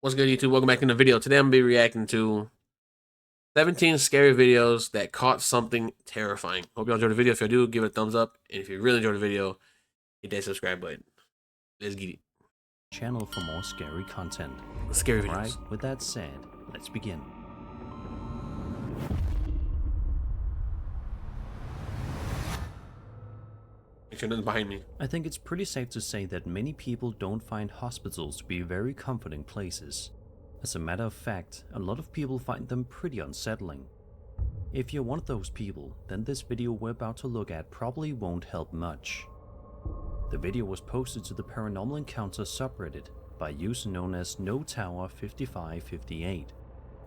What's good, YouTube? Welcome back in the video. Today I'm going to be reacting to 17 scary videos that caught something terrifying. Hope y'all enjoyed the video. If you do, give it a thumbs up. And if you really enjoyed the video, hit that subscribe button. Let's get it. Channel for more scary content. Scary videos. Right, with that said, let's begin. Make sure nothing's behind me. I think it's pretty safe to say that many people don't find hospitals to be very comforting places. As a matter of fact, a lot of people find them pretty unsettling. If you're one of those people, then this video we're about to look at probably won't help much. The video was posted to the Paranormal Encounter subreddit by a user known as NoTower5558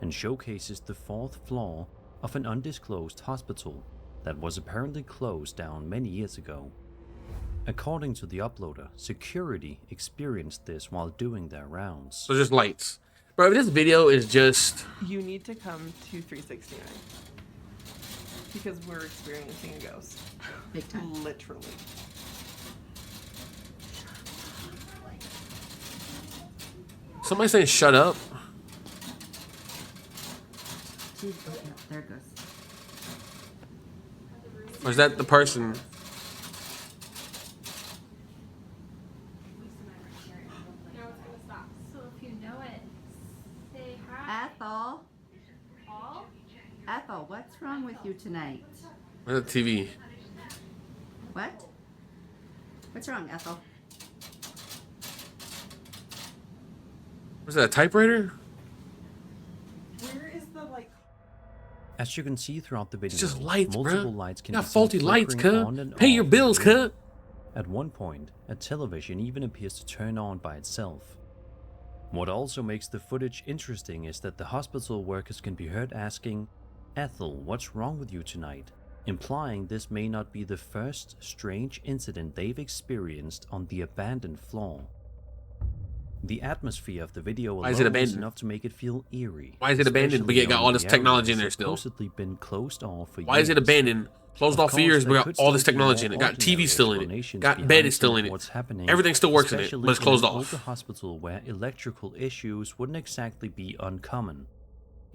and showcases the 4th floor of an undisclosed hospital that was apparently closed down many years ago. According to the uploader, security experienced this while doing their rounds. So just lights. Bro, if this video is just... You need to come to 369 because we're experiencing a ghost. Big time. Literally. Somebody saying shut up. Dude, oh, yeah, there it goes. Or is that the person? So if you know it, say hi. Ethel, Paul? Ethel, what's wrong with you tonight? Where's the TV? What? What's wrong, Ethel? Was that a typewriter? Where is the As you can see throughout the video, It's just lights, multiple bro. lights can You be got seen faulty lights, flickering on cuz. and Pay your off bills, in the room. cuz. At one point, a television even appears to turn on by itself. What also makes the footage interesting is that the hospital workers can be heard asking, "Ethel, what's wrong with you tonight?" implying this may not be the first strange incident they've experienced on the abandoned floor. The atmosphere of the video Why is it alone is abandoned? enough to make it feel eerie. Why is it abandoned, but yet got all this technology in there still? Supposedly been closed off for Why is it years. abandoned? Closed Of off for course, years, there but could got all this still be technology in more it. Got ordinary TV still in it. explanations Got bed behind is still some in of it. what's happening, Everything still works in it, especially but it's in closed an off. older hospital where electrical issues wouldn't exactly be uncommon.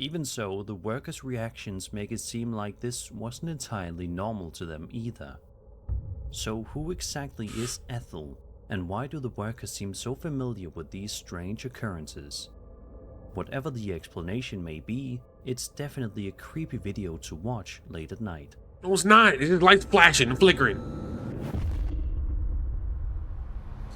Even so, the workers' reactions make it seem like this wasn't entirely normal to them either. So who exactly is Ethel, and why do the workers seem so familiar with these strange occurrences? Whatever the explanation may be, it's definitely a creepy video to watch late at night. No, it's not. It's just lights flashing and flickering.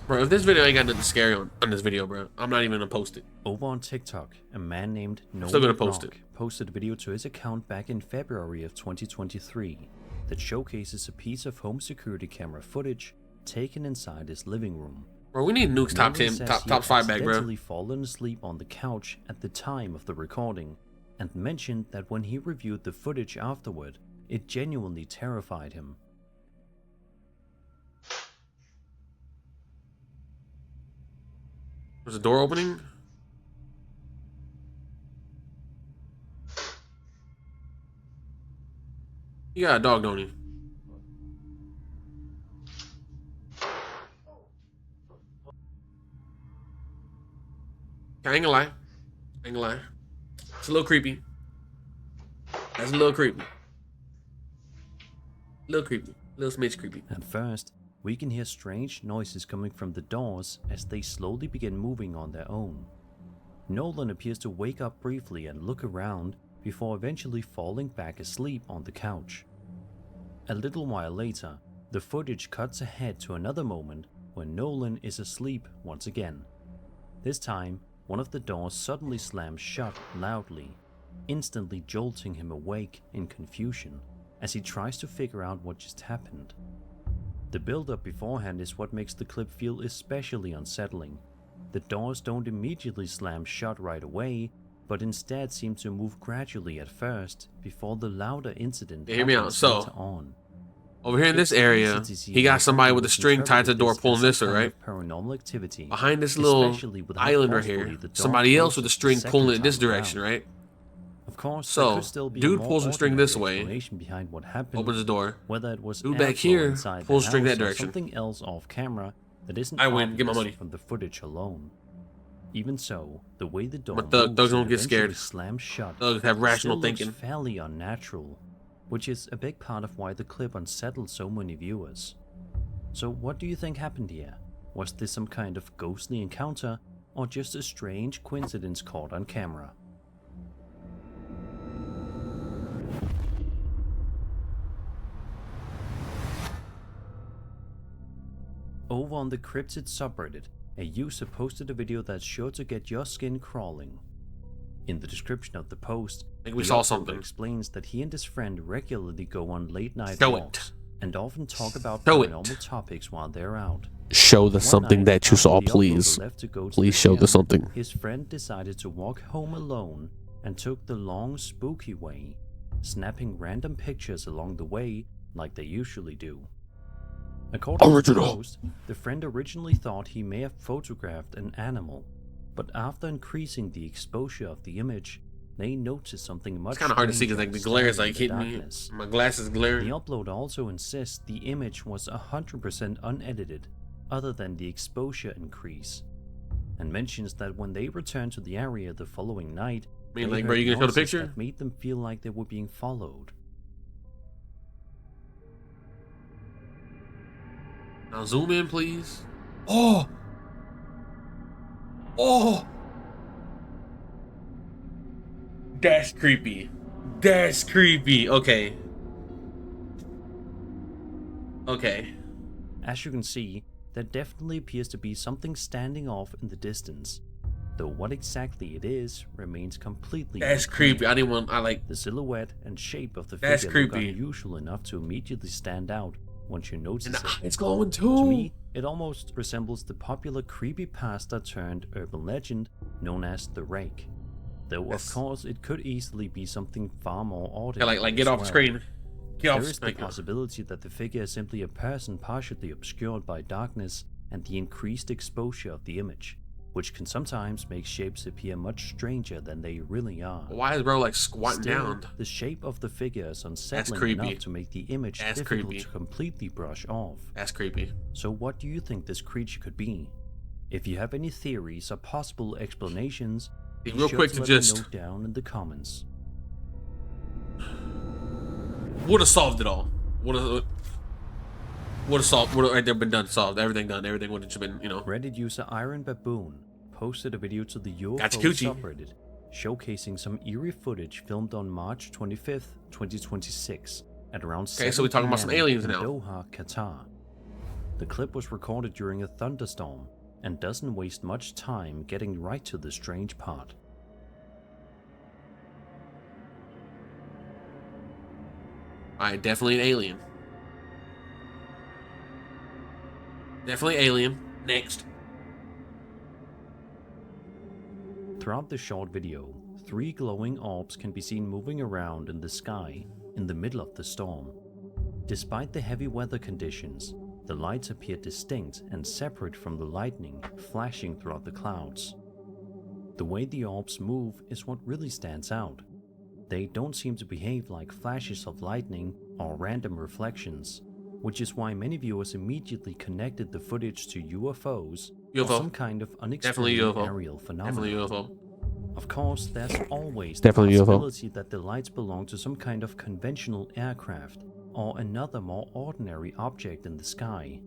Bro, if this video ain't got nothing scary on this video, bro, I'm not even gonna post it. Over on TikTok, a man named Still gonna Nolan post Knock posted a video to his account back in February of 2023 that showcases a piece of home security camera footage taken inside his living room. Bro, we need Nuke's top Nolan 10, says top he 5 back, bro. accidentally fallen asleep on the couch at the time of the recording, and mentioned that when he reviewed the footage afterward, it genuinely terrified him. There's a door opening. You got a dog, don't you? I ain't gonna lie. It's a little creepy. That's a little creepy. A little smidge creepy. At first, we can hear strange noises coming from the doors as they slowly begin moving on their own. Nolan appears to wake up briefly and look around before eventually falling back asleep on the couch. A little while later, the footage cuts ahead to another moment when Nolan is asleep once again. This time, one of the doors suddenly slams shut loudly, instantly jolting him awake in confusion as he tries to figure out what just happened. The build-up beforehand is what makes the clip feel especially unsettling. The doors don't immediately slam shut right away, but instead seem to move gradually at first before the louder incident Hear me out. happens So, later on. over here in this area, he got somebody with a string tied to the door pulling this, right? Paranormal activity. Behind this little especially with how island right forcefully here, the dog somebody else with a closes string the pulling it second this time direction, around. right? Of course, So, there could still be a dude more pulls the string this ordinary way, explanation behind what happened, opens the door. whether it was Dude back airflow here inside pulls the string house that or direction. something else off camera that isn't I win, get my obvious money. from the footage alone. Even so, the way the door But thugs moves don't and get eventually scared. slams shut Thugs have rational still looks thinking. fairly unnatural, which is a big part of why the clip unsettled so many viewers. So what do you think happened here? Was this some kind of ghostly encounter, or just a strange coincidence caught on camera? Over on the Cryptid subreddit, a user posted a video that's sure to get your skin crawling. In the description of the post, I think we the saw uploader something. explains that he and his friend regularly go on late night Show walks it. and often talk about Show it. paranormal topics while they're out. Show the One something night, that you after saw, the uploader please. left to go to Please the show the gym, something. His friend decided to walk home alone and took the long, spooky way, snapping random pictures along the way like they usually do. According to the Original. post, the friend originally thought he may have photographed an animal, but after increasing the exposure of the image, they noticed something much It's kind of hard to see because like the glare is like hitting me. My glasses The glaring. upload also insists the image was 100% unedited, other than the exposure increase, and mentions that when they returned to the area the following night, I mean, they like, bro, heard you gonna show the noises picture? that made them feel like they were being followed. Now zoom in, please. Oh. Oh. That's creepy. That's creepy. Okay. Okay. As you can see, there definitely appears to be something standing off in the distance, though what exactly it is remains completely That's unclear. creepy. I didn't want. I like. The silhouette and shape of the That's figure look creepy. unusual enough to immediately stand out once you notice And the it. eyes glowing To too. me, it almost resembles the popular creepypasta turned urban legend known as The Rake. Though Yes. of course it could easily be something far more Yeah, ordinary. like get as off the well. screen. Get There off. is the Like, possibility that the figure is simply a person partially obscured by darkness and the increased exposure of the image, which can sometimes make shapes appear much stranger than they really are. why is bro like squatting Still, down? the shape of the figure is unsettling creepy. enough to make the image That's difficult creepy. to completely brush off. That's creepy. So what do you think this creature could be? If you have any theories or possible explanations, Be be real sure quick to to let me just know down in the comments. would have solved it all. Would have solved. Would have right there been done. Solved. Everything done. Everything would have just been, you know. Reddit user Iron Baboon posted a video to the UFO Gotcha coochie. subreddit showcasing some eerie footage filmed on March 25th, 2026 at around Okay, so we're talking about some 7 p.m. aliens in now. Doha, Qatar. The clip was recorded during a thunderstorm and doesn't waste much time getting right to the strange part. Alright, definitely an alien. Definitely alien. Next. Throughout the short video, 3 glowing orbs can be seen moving around in the sky in the middle of the storm. Despite the heavy weather conditions, the lights appear distinct and separate from the lightning flashing throughout the clouds. The way the orbs move is what really stands out. They don't seem to behave like flashes of lightning or random reflections, which is why many viewers immediately connected the footage to UFOs or UFO. some kind of Definitely unexplained UFO. aerial phenomenon. Definitely UFO. Of course, there's always Definitely the UFO. possibility that the lights belong to some kind of conventional aircraft or another more ordinary object in the sky.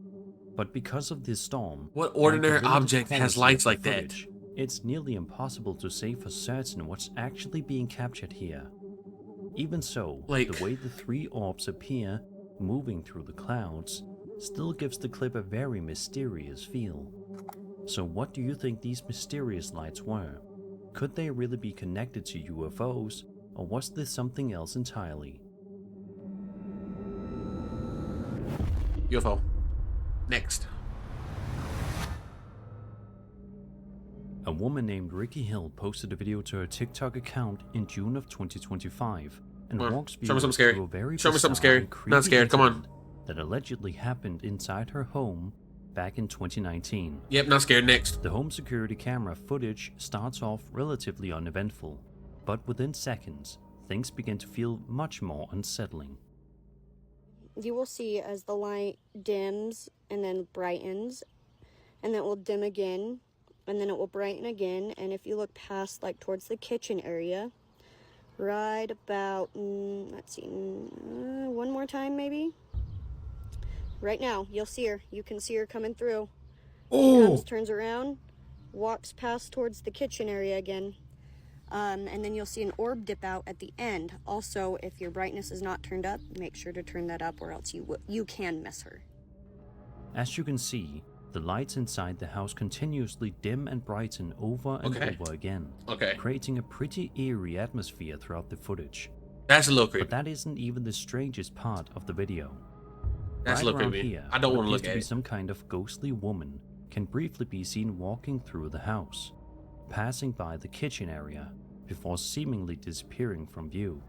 But because of this storm, What and the ordinary limited object has quality lights of the like that? footage, it's nearly impossible to say for certain what's actually being captured here. Even so, Like- the way the 3 orbs appear, moving through the clouds, still gives the clip a very mysterious feel. So what do you think these mysterious lights were? Could they really be connected to UFOs, or was this something else entirely? UFO. Next. A woman named Ricky Hill posted a video to her TikTok account in June of 2025 and Come on, walks show me viewers something scary. through a very Show me something bizarre scary. and Not creepy scared, come on. incident that allegedly happened inside her home back in 2019. Yep, not scared. Next. The home security camera footage starts off relatively uneventful, but within seconds, things begin to feel much more unsettling. You will see as the light dims and then brightens, and then it will dim again, and then it will brighten again. And if you look past, like towards the kitchen area, right about, let's see, one more time maybe. Right now, you'll see her. You can see her coming through. Oh, Turns around, walks past towards the kitchen area again. And then you'll see an orb dip out at the end. Also, if your brightness is not turned up, make sure to turn that up, or else you can miss her. As you can see, the lights inside the house continuously dim and brighten over and over again, creating a pretty eerie atmosphere throughout the footage. That's a little creepy. But that isn't even the strangest part of the video. That's a right little around creepy. here, I don't what want to appears look at be it. some kind of ghostly woman can briefly be seen walking through the house, passing by the kitchen area before seemingly disappearing from view.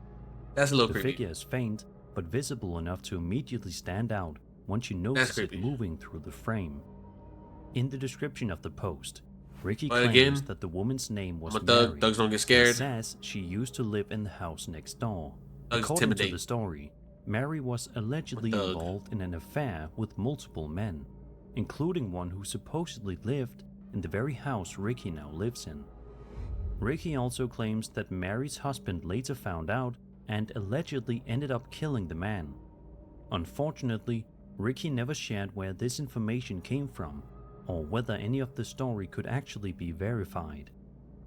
That's a little The creepy. figure is faint, but visible enough to immediately stand out once you notice it creepy. moving through the frame. In the description of the post, Ricky But claims again, that the woman's name was I'm a thug. Mary. Thugs don't get and scared. says she used to live in the house next door. Thugs According to intimidate. the story, Mary was allegedly thug. involved in an affair with multiple men, including one who supposedly lived in the very house Ricky now lives in. Ricky also claims that Mary's husband later found out and allegedly ended up killing the man. Unfortunately, Ricky never shared where this information came from, or whether any of the story could actually be verified.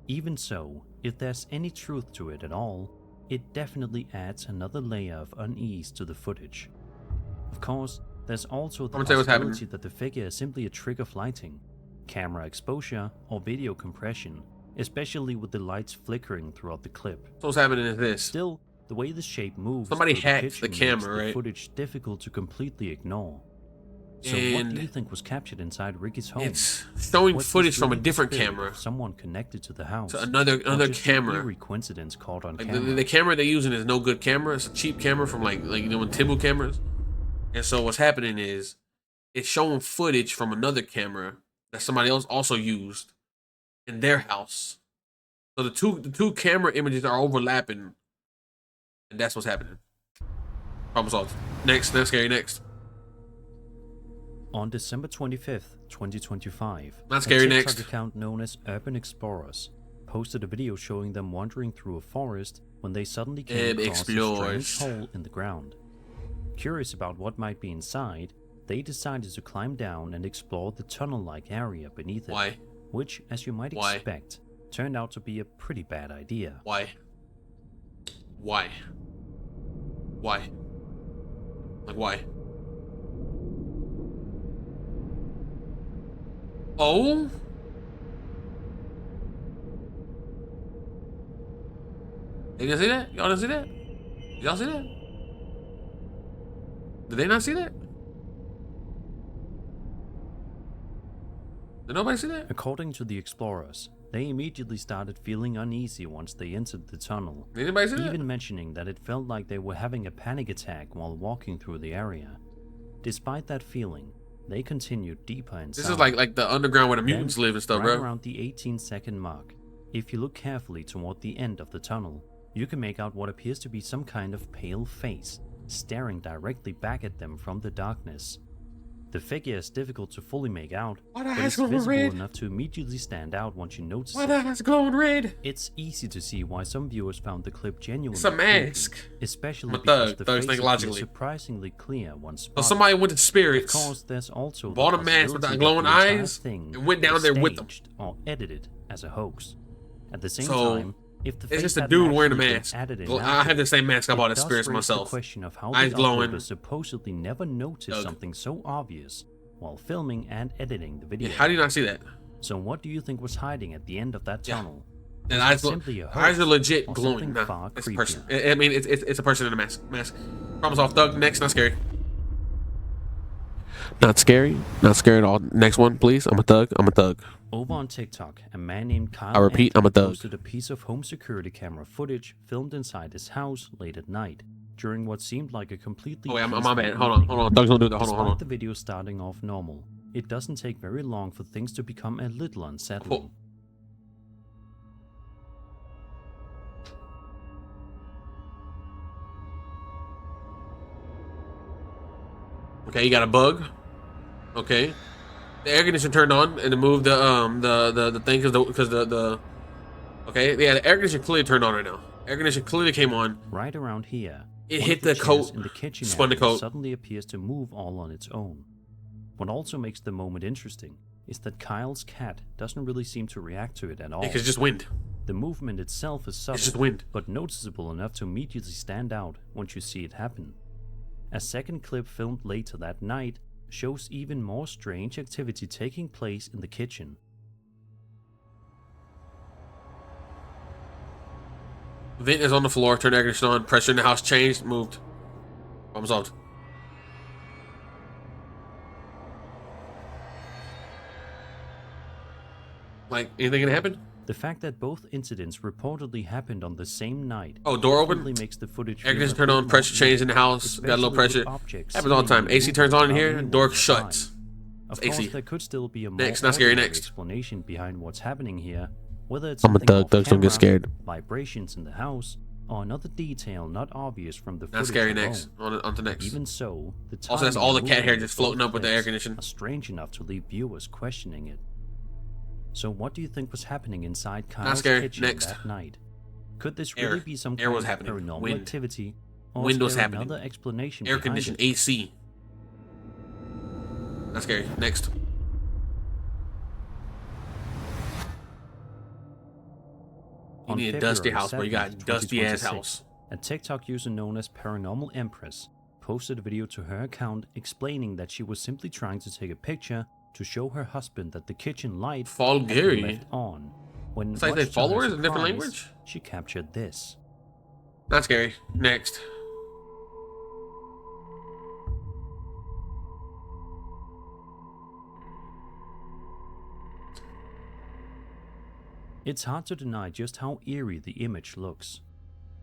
Even so, if there's any truth to it at all, it definitely adds another layer of unease to the footage. Of course, there's also the I'm gonna tell you what's possibility happening. that the figure is simply a trick of lighting, camera exposure, or video compression, especially with the lights flickering throughout the clip. So what's happening is this. Still, the way the shape moves Somebody through hacked kitchen the camera, makes right? the footage difficult to completely ignore. So what And do you think was captured inside Ricky's home? it's showing Was this footage from a really the different spirit camera of someone connected to the house, to another or just an camera. eerie coincidence caught on Like camera. the camera they're using is no good camera. It's a cheap camera from like you know in Timu cameras. And so what's happening is it's showing footage from another camera that somebody else also used in their house. So the two camera images are overlapping, and that's what's happening. Problem solved. Next, scary. Next. On December 25th, 2025, Not scary, a TikTok next. account known as Urban Explorers posted a video showing them wandering through a forest when they suddenly came across a Explorers. strange hole in the ground. Curious about what might be inside, they decided to climb down and explore the tunnel-like area beneath it. Why? Which, as you might Why? expect, turned out to be a pretty bad idea. Why? Why? Why? Like why? Oh? You didn't see that? Y'all didn't see that? Y'all see that? Did they not see that? Did nobody see that? According to the explorers, they immediately started feeling uneasy once they entered the tunnel, Did anybody see that? even mentioning that it felt like they were having a panic attack while walking through the area. Despite that feeling, they continued deeper inside. This is like the underground where the Then, mutants live and stuff, right bro. around the 18-second mark, if you look carefully toward the end of the tunnel, you can make out what appears to be some kind of pale face staring directly back at them from the darkness. The figure is difficult to fully make out, Why the but eyes it's glowing visible red? enough to immediately stand out once you notice Why it. the eyes glowing red? It's easy to see why some viewers found the clip genuinely It's a creepy, mask. especially I'm a because thug. the Thugs face think appears logically. surprisingly clear once So spotted. somebody went to Of spirits, course, there's also bought the a mask with the possibility glowing that the entire eyes, thing and went down was there with them. staged or edited as a hoax. At the same So, time, if the it's face just a hadn't dude wearing a actually been mask. added in I after, have the same mask I bought it at does Spirits raise myself. the question of how Eyes the glowing. uploader supposedly never noticed Doug. something so obvious while filming and editing the video. Yeah, how do you not see that? So what do you think was hiding at the end of that Yeah. tunnel? And Was eyes, it simply a hoax eyes are legit or glowing. something Nah, far it's a person. creepier? I mean, it's a person in a mask. Problem solved. Thug. Next, not scary. Not scary. Not scary at all. Next one, please. I'm a thug. Over on TikTok, a man named Kyle I repeat, I'm a Anthony thug. posted a piece of home security camera footage filmed inside his house late at night during what seemed like a completely Oh wait, my peaceful bad. evening. Hold on. Thugs don't do that. Hold Despite on. the video starting off normal, it doesn't take very long for things to become a little unsettling. Cool. Okay, you got a bug. Okay. the air conditioner turned on and it moved the thing because the okay, yeah, the air conditioner clearly turned on right now. Air conditioner clearly came on. Right around here, It one hit of the the coat, chairs in the kitchen spun the area coat. suddenly appears to move all on its own. What also makes the moment interesting is that Kyle's cat doesn't really seem to react to it at all. Because it's just wind. The movement itself is It's just subtle, wind. but noticeable enough to immediately stand out once you see it happen. A second clip filmed later that night shows even more strange activity taking place in the kitchen. Vent is on the floor, turned the air conditioner on, pressure in the house changed, moved. Problem solved. Like, anything gonna happen? The fact that both incidents reportedly happened on the same night Oh, door definitely open? makes the footage Air feel conditioner a turned bit on, more pressure changed in the eerie, house, got a little especially with pressure. objects Happens all the time. seemingly AC turns moving on in here, without door anyone shuts. nearby. Of It's course, AC. there could still be a more Next, not scary, ordinary next. explanation behind what's happening here, whether it's I'm a something thug, off thugs don't get camera, scared. vibrations in the house, or another detail not obvious from the Not footage scary alone. next. On to next. Even so, the Also, that's timing all and the cat hair movement just of both floating up with the air clips condition. are strange enough to leave viewers questioning it. So what do you think was happening inside Kyle's scary. kitchen Next. that night? Could this Air. really be some Air kind was of happening. paranormal Wind. activity, or Wind is was there happening. another explanation Air behind condition, it? AC. Not scary. Next. You On need a dusty February house, bro. You got a 7th, dusty ass 2026, house. A TikTok user known as Paranormal Empress posted a video to her account explaining that she was simply trying to take a picture to show her husband that the kitchen light Fall had been Gary. left on. When It's like they much to her followers in different surprise, language? she captured this. Not scary. Next. It's hard to deny just how eerie the image looks.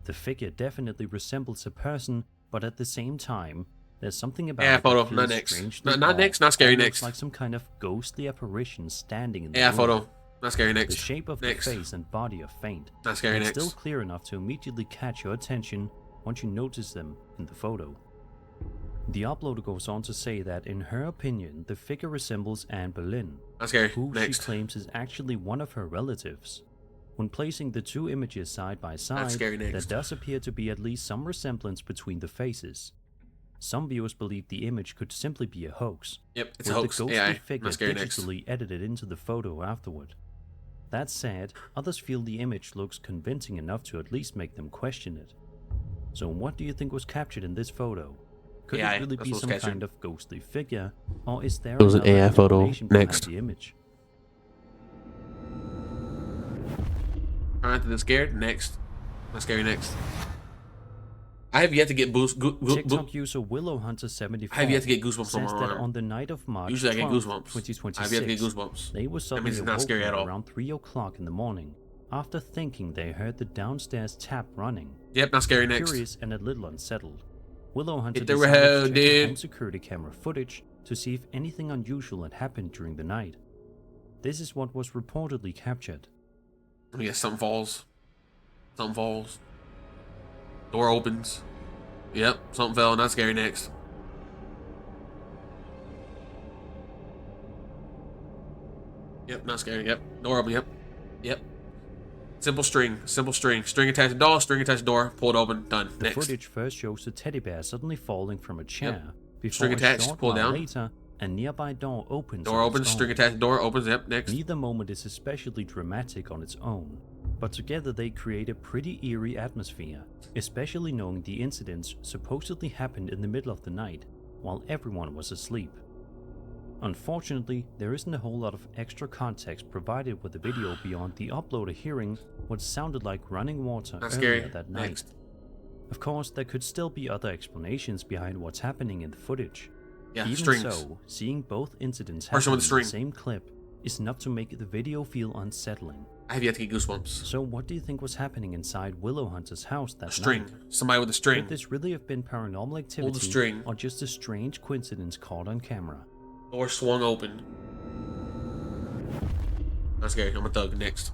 The figure definitely resembles a person, but at the same time, there's something about Yeah, it that photo. feels Not next. strangely Not odd, next. Not scary. almost Next. like some kind of ghostly apparition standing in the Yeah, room. photo. Not scary. The Next. shape of Next. the face and body are faint, Not scary. and Next. still clear enough to immediately catch your attention once you notice them in the photo. The uploader goes on to say that in her opinion, the figure resembles Anne Boleyn, Not scary. who she Next. claims is actually one of her relatives. When placing the two images side by side, scary. there Next. does appear to be at least some resemblance between the faces. Some viewers believe the image could simply be a hoax, Yep, it's a with hoax. the ghostly AI. figure Not scary. Next. digitally edited into the photo afterward. That said, others feel the image looks convincing enough to at least make them question it. So what do you think was captured in this photo? Could AI, it really that's be what's some captured. kind of ghostly figure, or is there It was an another AI photo. explanation behind Next. the image? Alright, then scared. Next. Not scary. Next. I have yet to get TikTok user WillowHunter74 I have yet to get goosebumps on says my that arm. on the night of March Usually I get 12th, goosebumps. 2026, I have yet to get goosebumps. they were That suddenly means it's not scary awoken at all. around 3 o'clock in the morning after thinking they heard the downstairs tap running. Yep, not scary. Next. Curious and a little unsettled, WillowHunter Hit the decided road, to check the dude. home security camera footage to see if anything unusual had happened during the night. This is what was reportedly captured. Let me guess. Something falls. Something falls. Door opens. Yep, something fell. Not scary. Next. Yep, not scary. Yep. Door open. Yep. Yep. Simple string. Simple string. String attached to door. String attached to door. Pulled open. Done. The Next. footage first shows a teddy bear suddenly falling from a chair before String a attached, short pull while down. later, a nearby door opens. Door on its opens. String own. attached to door. Opens. Yep. Next. Neither moment is especially dramatic on its own, but together they create a pretty eerie atmosphere, especially knowing the incidents supposedly happened in the middle of the night, while everyone was asleep. Unfortunately, there isn't a whole lot of extra context provided with the video beyond the uploader hearing what sounded like running water Not earlier scary. that night. Next. Of course, there could still be other explanations behind what's happening in the footage. Yeah. Even Strings. so, seeing both incidents Person happen with in string. the same clip is enough to make the video feel unsettling. I have yet to get goosebumps. So what do you think was happening inside WillowHunter's house that A string. night? Somebody with a string. Could this really have been paranormal activity string. or just a strange coincidence caught on camera? Door swung open. Not scary. I'm a thug. Next.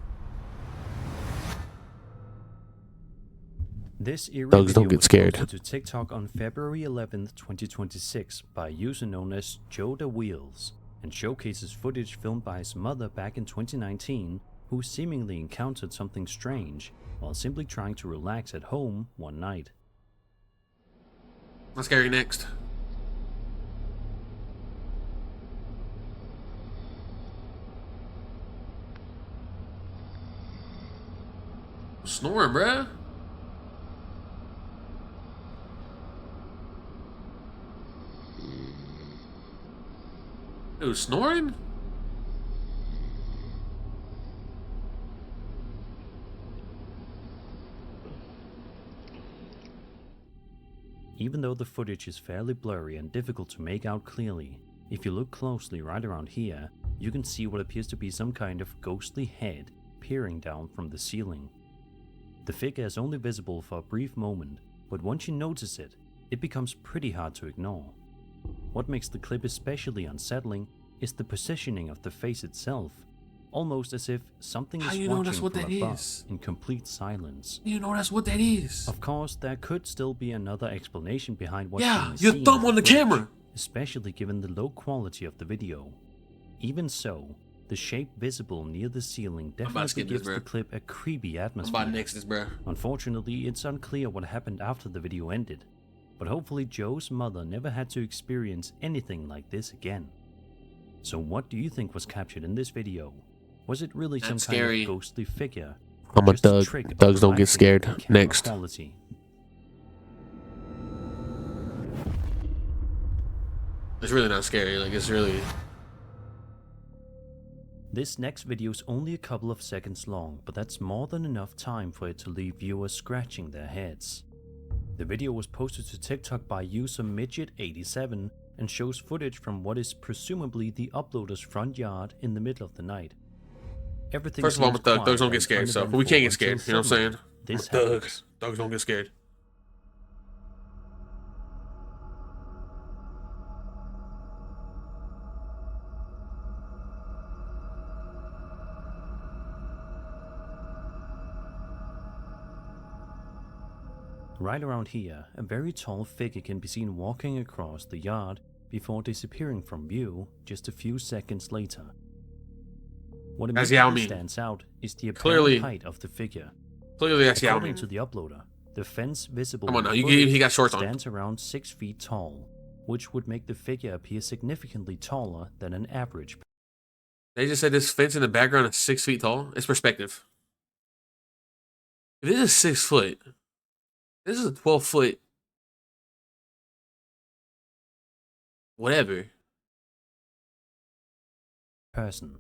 This eerie Thugs don't video get was scared. posted to TikTok on February 11th, 2026 by a user known as Joe the Wheels, and showcases footage filmed by his mother back in 2019, who seemingly encountered something strange while simply trying to relax at home one night. What's scary next? Snoring, bruh. Dude, snoring? Even though the footage is fairly blurry and difficult to make out clearly, if you look closely right around here, you can see what appears to be some kind of ghostly head peering down from the ceiling. The figure is only visible for a brief moment, but once you notice it, it becomes pretty hard to ignore. What makes the clip especially unsettling is the positioning of the face itself, almost as if something is watching from above in complete silence. You know that's what that is. Of course, there could still be another explanation behind what's Yeah, being your seen thumb in on the footage, camera. especially given the low quality of the video. Even so, the shape visible near the ceiling about to definitely skip this, gives bro. the clip a creepy I'm atmosphere. about to next this, bruh. Unfortunately, it's unclear what happened after the video ended, but hopefully Joe's mother never had to experience anything like this again. So what do you think was captured in this video? Was it really some That's kind scary. of ghostly figure? I'm or a just a thug. trick of Thugs don't get relaxing scared. the camera Next. quality? It's really not scary. Like, it's really... This next video is only a couple of seconds long, but that's more than enough time for it to leave viewers scratching their heads. The video was posted to TikTok by user Midget87 and shows footage from what is presumably the uploader's front yard in the middle of the night. Everything First of all, I'm a seems thug. quiet Thugs don't get and scared, so we uneventful can't get scared. until You know what I'm saying? suddenly this Thugs. happens. Thugs don't get scared. Right around here, a very tall figure can be seen walking across the yard before disappearing from view just a few seconds later. What That's Yao immediately Ming. stands out is the Clearly- apparent height of the figure. Clearly, that's Yao According Ming. to the uploader, the fence visible Come on in now, the you footage he got shorts on. stands around 6 feet tall, which would make the figure appear significantly taller than an average. They just said this fence in the background is 6 feet tall. It's perspective. If this is 6 foot, this is a 12-foot. Whatever. person.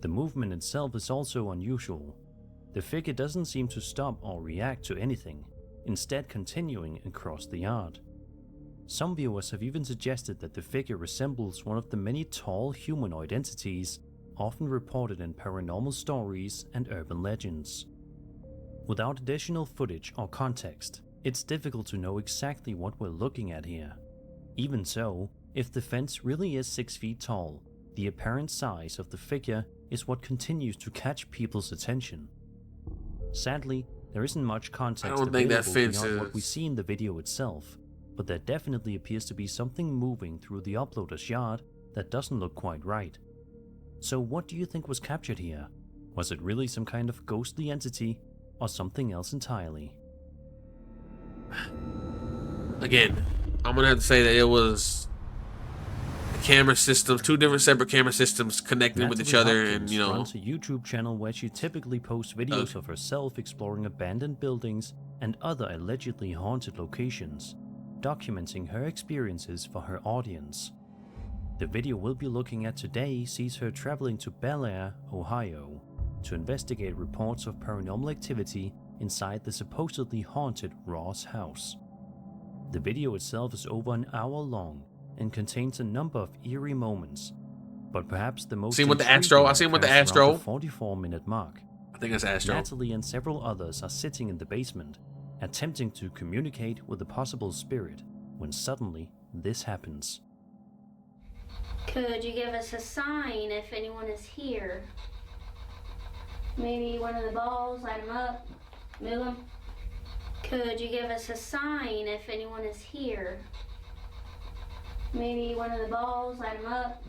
The movement itself is also unusual. The figure doesn't seem to stop or react to anything, instead continuing across the yard. Some viewers have even suggested that the figure resembles one of the many tall humanoid entities often reported in paranormal stories and urban legends. Without additional footage or context, it's difficult to know exactly what we're looking at here. Even so, if the fence really is 6 feet tall, the apparent size of the figure is what continues to catch people's attention. Sadly, there isn't much context don't think that available fence beyond what we is- see in the video itself, but there definitely appears to be something moving through the uploader's yard that doesn't look quite right. So what do you think was captured here? Was it really some kind of ghostly entity, or something else entirely? Again, I'm gonna have to say that it was camera systems, two different separate camera systems connected with each Natalie other, Hopkins and you know, runs a YouTube channel where she typically posts videos of herself exploring abandoned buildings and other allegedly haunted locations, documenting her experiences for her audience. The video we'll be looking at today sees her traveling to Bel Air, Ohio, to investigate reports of paranormal activity inside the supposedly haunted Ross house. The video itself is over an hour long and contains a number of eerie moments, but perhaps the most Seen with the intriguing Astro? I seen with the occurs around Astro. 44-minute mark. I think it's Astro. Natalie and several others are sitting in the basement, attempting to communicate with a possible spirit, when suddenly this happens. Could you give us a sign if anyone is here? Maybe one of the balls, light them up, move them. Could you give us a sign if anyone is here? Maybe one of the balls, light them up,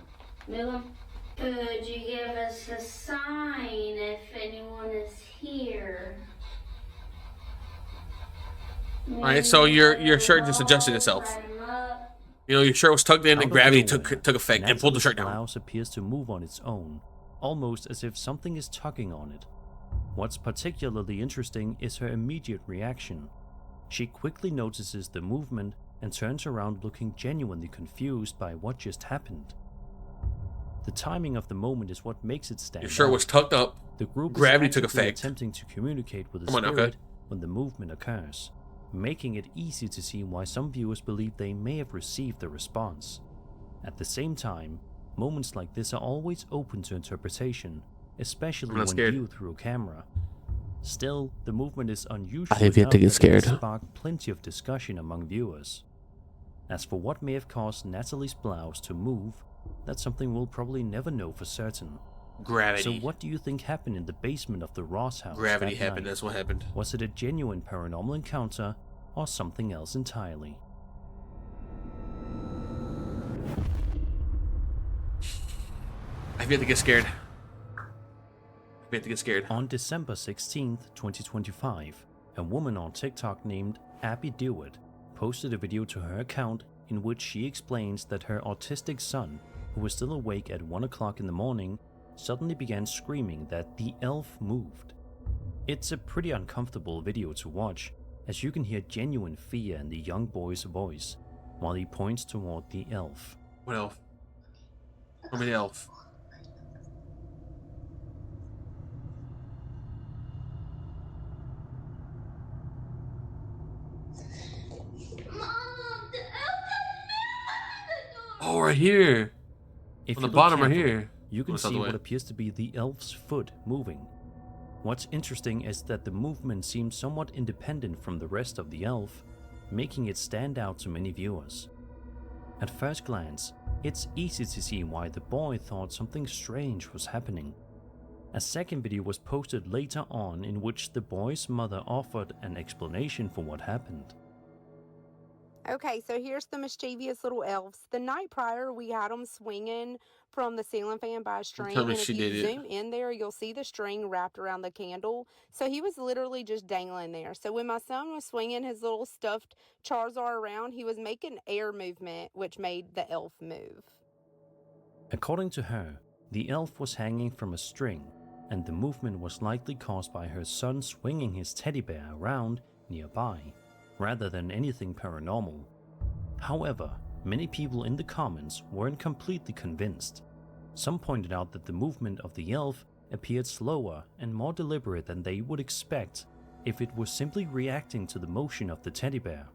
Milum, could you give us a sign if anyone is here? Alright, so your shirt just adjusted itself. You know, your shirt was tucked in Out and of gravity nowhere, took effect and pulled the shirt down. Natalie's blouse appears to move on its own, almost as if something is tugging on it. What's particularly interesting is her immediate reaction. She quickly notices the movement and turns around looking genuinely confused by what just happened. The timing of the moment is what makes it stand Your shirt out. was tucked up. The group Gravity is took actively effect. attempting to communicate with the Come on, spirit okay. when the movement occurs, making it easy to see why some viewers believe they may have received the response. At the same time, moments like this are always open to interpretation, especially I'm not when scared. viewed through a camera. Still, the movement is unusual I think we have to enough get that it scared. sparked plenty of discussion among viewers. As for what may have caused Natalie's blouse to move, that's something we'll probably never know for certain. Gravity. So what do you think happened in the basement of the Ross house? Gravity that happened. night? That's what happened. Was it a genuine paranormal encounter or something else entirely? I have to get scared. We have to get scared. On December 16th, 2025, a woman on TikTok named Abby Dewitt posted a video to her account in which she explains that her autistic son, who was still awake at 1 o'clock in the morning, suddenly began screaming that the elf moved. It's a pretty uncomfortable video to watch, as you can hear genuine fear in the young boy's voice while he points toward the elf. What elf? Show me the elf. Oh, right here. If On you the look bottom right carefully, here. you can What's the see other what way? appears to be the elf's foot moving. What's interesting is that the movement seems somewhat independent from the rest of the elf, making it stand out to many viewers. At first glance, it's easy to see why the boy thought something strange was happening. A second video was posted later on in which the boy's mother offered an explanation for what happened. Okay, so here's the mischievous little elves. The night prior, we had them swinging from the ceiling fan by a string. Tell me And if she you did it. zoom in there, you'll see the string wrapped around the candle. So he was literally just dangling there. So when my son was swinging his little stuffed Charizard around, he was making air movement, which made the elf move. According to her, the elf was hanging from a string, and the movement was likely caused by her son swinging his teddy bear around nearby, rather than anything paranormal. However, many people in the comments weren't completely convinced. Some pointed out that the movement of the elf appeared slower and more deliberate than they would expect if it was simply reacting to the motion of the teddy bear.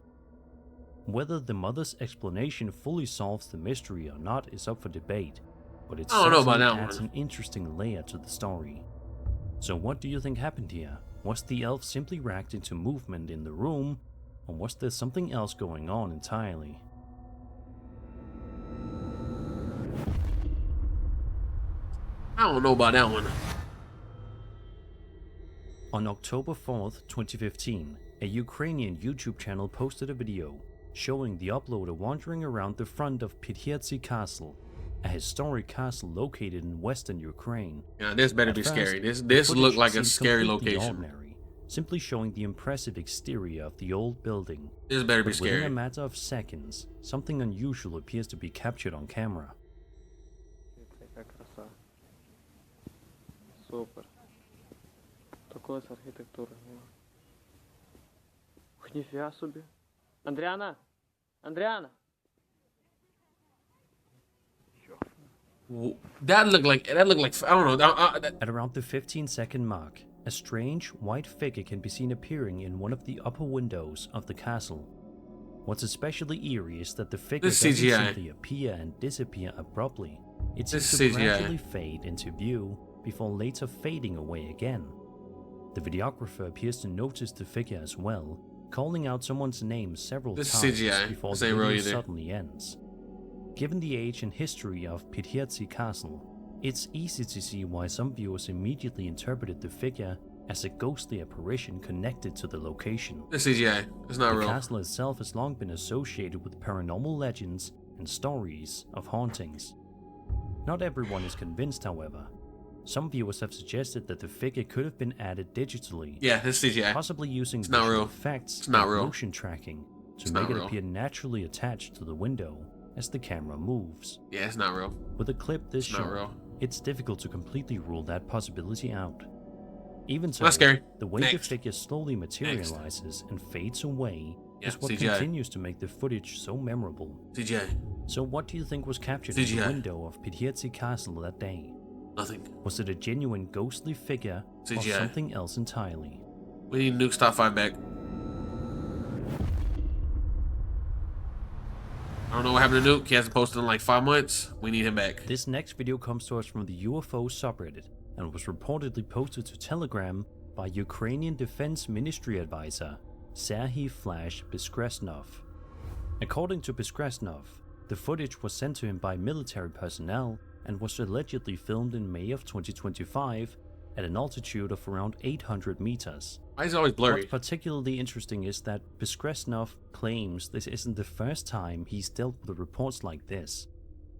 Whether the mother's explanation fully solves the mystery or not is up for debate, but it I don't know about certainly that adds one. an interesting layer to the story. So what do you think happened here? Was the elf simply reacting to movement in the room, or was there something else going on entirely? I don't know about that one. On October 4th, 2015, a Ukrainian YouTube channel posted a video showing the uploader wandering around the front of Pythietsy Castle, a historic castle located in western Ukraine. Yeah, this better At be first, scary. This the this footage looked like a seemed scary completely location. ordinary, simply showing the impressive exterior of the old building. This better be But within a scary. matter of seconds, something unusual appears to be captured on camera. Какая краса. Супер. Такое с архитектурой. Ух, нифига себе. Андриана! Андриана! That looked like I don't know. At around the 15-second mark, a strange white figure can be seen appearing in one of the upper windows of the castle. What's especially eerie is that the figure This doesn't CGI. simply appear and disappear abruptly. It This seems to CGI. gradually fade into view before later fading away again. The videographer appears to notice the figure as well, calling out someone's name several This times CGI. before This the ain't real video either. suddenly ends. Given the age and history of Pythietsy Castle, it's easy to see why some viewers immediately interpreted the figure as a ghostly apparition connected to the location. This CGI. It's not The real. castle itself has long been associated with paranormal legends and stories of hauntings. Not everyone is convinced, however. Some viewers have suggested that the figure could have been added digitally, Yeah, this is CGI. possibly using It's not visual real. effects It's not and real. motion tracking to It's make not it real. appear naturally attached to the window as the camera moves. Yeah, it's not real. With a clip this It's not short, real. it's difficult to completely rule that possibility out. Even so, That's scary. the way the Next. figure slowly materializes and fades away Yeah, is what CGI. continues to make the footage so memorable. CGI. So what do you think was captured in the CGI. window of Pidhirtsi Castle that day? Nothing. Was it a genuine ghostly figure or CGI. something else entirely? We need Nuke's top 5 back. I don't know what happened to Nuke. He hasn't posted in like 5 months. We need him back. This next video comes to us from the UFO subreddit and was reportedly posted to Telegram by Ukrainian Defense Ministry advisor Serhiy Flash Biskresnov. According to Biskresnov, the footage was sent to him by military personnel and was allegedly filmed in May of 2025 at an altitude of around 800 meters. Why is it always blurry? What's particularly interesting is that Biskresnov claims this isn't the first time he's dealt with reports like this.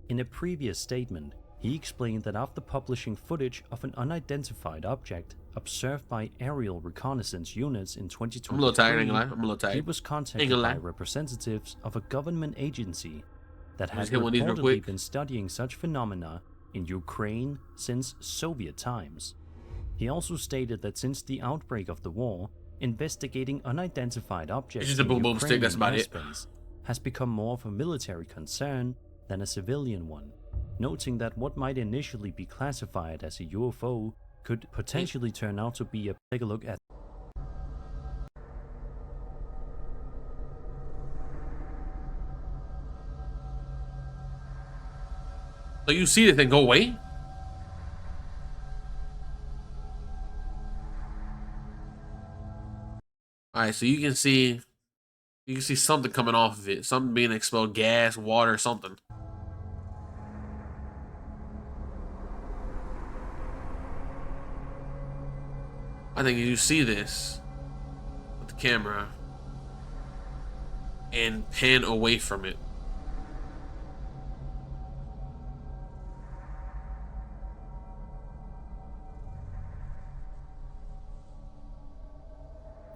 In a previous statement, he explained that after publishing footage of an unidentified object observed by aerial reconnaissance units in 2023, I'm a little tired, ain't gonna lie. I'm a little he tired. was Ain't contacted gonna by lie. representatives of a government agency that Let's had get one of these real reportedly quick. been studying such phenomena in Ukraine since Soviet times. He also stated that since the outbreak of the war, investigating unidentified objects just a in boom boom stick, that's Ukrainian about it. airspace has become more of a military concern than a civilian one, noting that what might initially be classified as a UFO could potentially turn out to be a... Take a look at... So you see the thing go away? Alright, so you can see something coming off of it. Something being expelled, gas, water, something. I think you see this with the camera and pan away from it.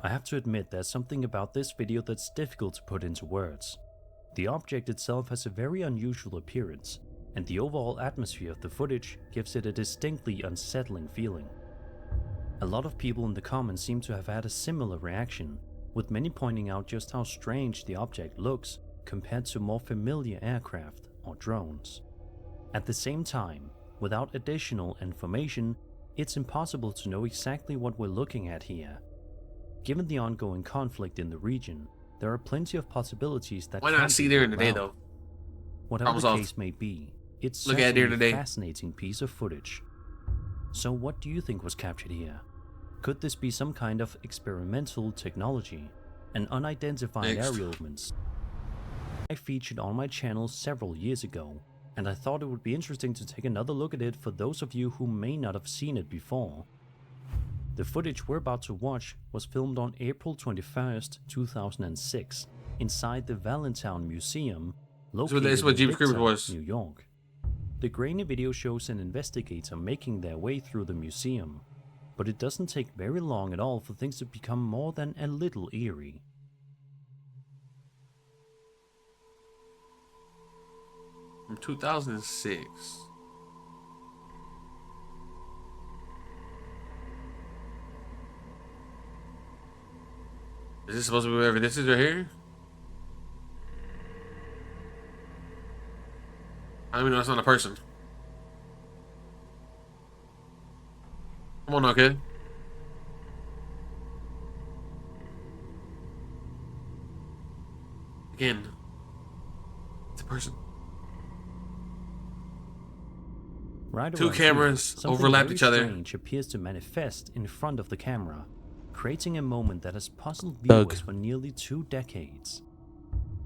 I have to admit there's something about this video that's difficult to put into words. The object itself has a very unusual appearance, and the overall atmosphere of the footage gives it a distinctly unsettling feeling. A lot of people in the comments seem to have had a similar reaction, with many pointing out just how strange the object looks compared to more familiar aircraft or drones. At the same time, without additional information, it's impossible to know exactly what we're looking at here. Given the ongoing conflict in the region, there are plenty of possibilities that Why can not see be there in the ruled day out. though? Whatever Problem the solved. case may be, it's Look at it here certainly a today. fascinating piece of footage. So what do you think was captured here? Could this be some kind of experimental technology? An unidentified Next. aerial movements? I featured on my channel several years ago, and I thought it would be interesting to take another look at it for those of you who may not have seen it before. The footage we're about to watch was filmed on April 21st, 2006, inside the Valentine Museum, located that's what in Jeepers Creepers Midtown, was. New York. The grainy video shows an investigator making their way through the museum, but it doesn't take very long at all for things to become more than a little eerie. From 2006. Is this supposed to be wherever this is right here? I don't even know it's not a person. Come on now, kid. Again. It's a person. Right Two around cameras here, something overlapped very each other. strange appears to manifest in front of the camera, creating a moment that has puzzled Doug. viewers for nearly 2 decades.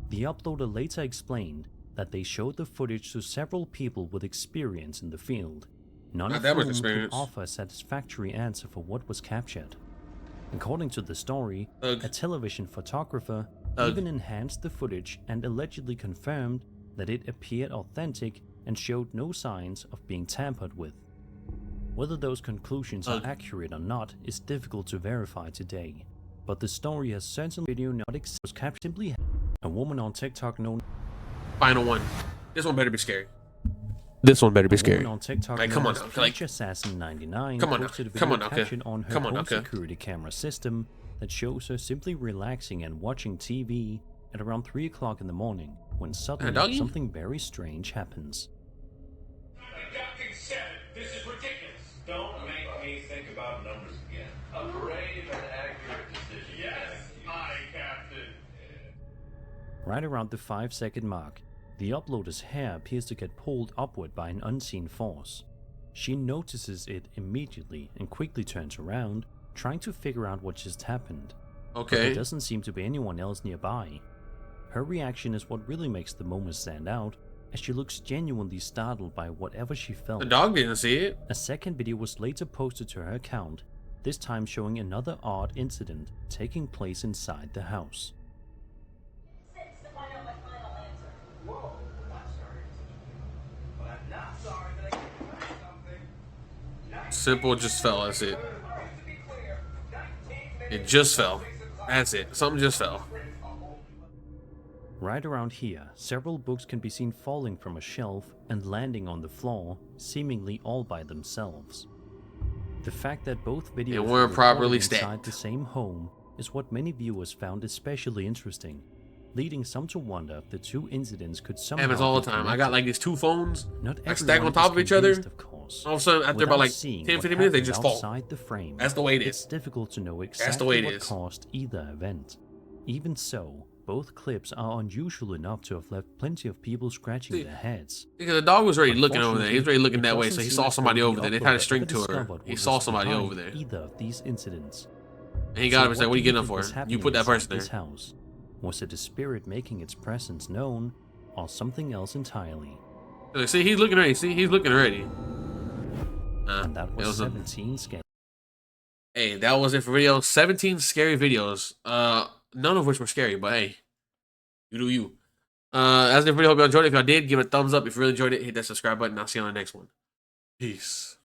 The uploader later explained that they showed the footage to several people with experience in the field, none Not of that much whom could experience. offer a satisfactory answer for what was captured. According to the story, Doug. a television photographer Doug. even enhanced the footage and allegedly confirmed that it appeared authentic and showed no signs of being tampered with. Whether those conclusions are accurate or not is difficult to verify today, but the story has certainly video not was captured simply a woman on TikTok known. Final one. This one better be scary. This one better be scary. On TikTok like, come on, known as now, like, Assassin99 come on, now, posted a come video on, now, okay. caption on her Come on, home okay. security camera system that shows her simply relaxing and watching TV at around 3 o'clock in the morning when suddenly something very strange happens. Adapting 7. This is ridiculous. Don't make me think about numbers again. A brave and accurate decision. Yes, aye, Captain. Right around the 5-second mark, the uploader's hair appears to get pulled upward by an unseen force. She notices it immediately and quickly turns around, trying to figure out what just happened. But there doesn't seem to be anyone else nearby. Her reaction is what really makes the moment stand out, as she looks genuinely startled by whatever she felt. The dog didn't see it. A second video was later posted to her account, this time showing another odd incident taking place inside the house. Simple just fell, that's it. It just fell. That's it. Something just fell. Right around here, several books can be seen falling from a shelf and landing on the floor, seemingly all by themselves. The fact that both videos weren't properly inside stacked. the same home is what many viewers found especially interesting, leading some to wonder if the two incidents could somehow Happens all be the time. I connected. got like these two phones, Not like stacked on everyone top is of each other. convinced, of course. All of a sudden, after Without about like seeing 10, what 15 minutes, they happened just fall. outside the frame, That's the way it it's is. difficult to know the exactly way it what is. caused either event. Even so, both clips are unusual enough to have left plenty of people scratching their heads. Because the dog was already looking over there. He was already looking It that way, so doesn't he seem saw as somebody though over the there. They tried to uploader string ever to her. discovered He what saw was somebody behind over there. Either of these incidents. And he got up and said, what "What are you do getting up think for? was You happening put that inside person this there." house? Was it a spirit making its presence known, or something else entirely? Like, see, he's looking already. See, he's looking already. And that it was was a- 17 scary. Hey, that was it for video. 17 scary videos. None of which were scary, but hey, you do you. That's it for the video. Hope you enjoyed it. If y'all did, give it a thumbs up. If you really enjoyed it, hit that subscribe button. I'll see you on the next one. Peace.